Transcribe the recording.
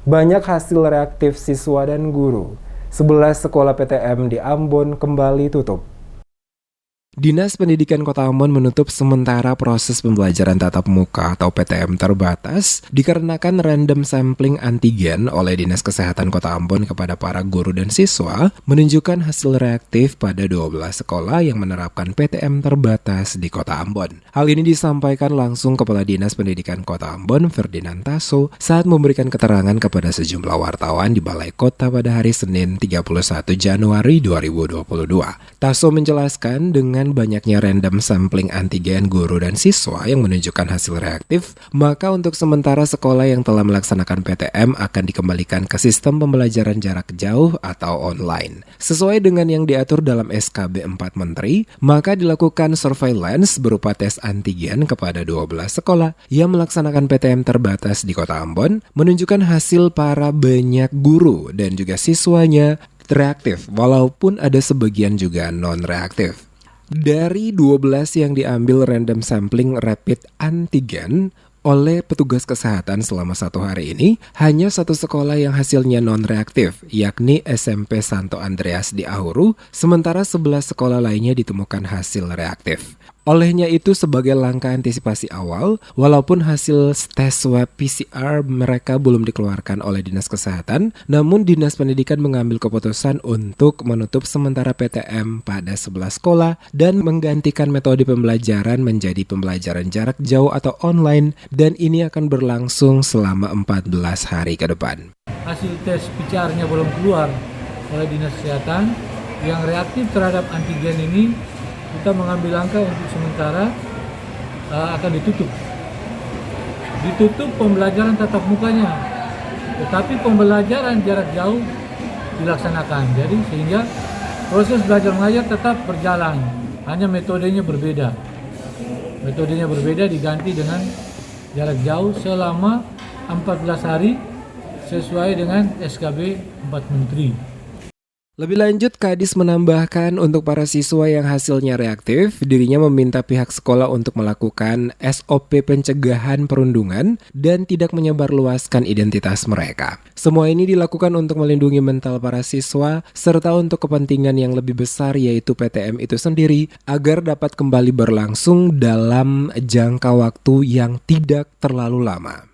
Banyak hasil reaktif siswa dan guru. 11 sekolah PTM di Ambon kembali tutup. Dinas Pendidikan Kota Ambon menutup sementara proses pembelajaran tatap muka atau PTM terbatas dikarenakan random sampling antigen oleh Dinas Kesehatan Kota Ambon kepada para guru dan siswa menunjukkan hasil reaktif pada 12 sekolah yang menerapkan PTM terbatas di Kota Ambon. Hal ini disampaikan langsung Kepala Dinas Pendidikan Kota Ambon, Ferdinand Tasso, saat memberikan keterangan kepada sejumlah wartawan di Balai Kota pada hari Senin 31 Januari 2022. Tasso menjelaskan dengan banyaknya random sampling antigen guru dan siswa yang menunjukkan hasil reaktif, maka untuk sementara sekolah yang telah melaksanakan PTM akan dikembalikan ke sistem pembelajaran jarak jauh atau online. Sesuai dengan yang diatur dalam SKB 4 Menteri, maka dilakukan surveillance berupa tes antigen kepada 12 sekolah yang melaksanakan PTM terbatas di Kota Ambon, menunjukkan hasil para banyak guru dan juga siswanya reaktif, walaupun ada sebagian juga non-reaktif. Dari 12 yang diambil random sampling rapid antigen oleh petugas kesehatan selama 1 hari ini, hanya 1 sekolah yang hasilnya non-reaktif, yakni SMP Santo Andreas di Ahuru, sementara 11 sekolah lainnya ditemukan hasil reaktif. Olehnya itu sebagai langkah antisipasi awal, walaupun hasil tes swab PCR mereka belum dikeluarkan oleh Dinas Kesehatan, namun Dinas Pendidikan mengambil keputusan untuk menutup sementara PTM pada 11 sekolah dan menggantikan metode pembelajaran menjadi pembelajaran jarak jauh atau online, dan ini akan berlangsung selama 14 hari ke depan. Hasil tes PCR-nya belum keluar oleh Dinas Kesehatan, yang reaktif terhadap antigen ini kita mengambil langkah untuk sementara akan ditutup pembelajaran tatap mukanya, tetapi pembelajaran jarak jauh dilaksanakan. Jadi sehingga proses belajar mengajar tetap berjalan, hanya metodenya berbeda diganti dengan jarak jauh selama 14 hari sesuai dengan SKB 4 Menteri. Lebih lanjut, Kadis menambahkan untuk para siswa yang hasilnya reaktif, dirinya meminta pihak sekolah untuk melakukan SOP pencegahan perundungan dan tidak menyebarluaskan identitas mereka. Semua ini dilakukan untuk melindungi mental para siswa serta untuk kepentingan yang lebih besar yaitu PTM itu sendiri agar dapat kembali berlangsung dalam jangka waktu yang tidak terlalu lama.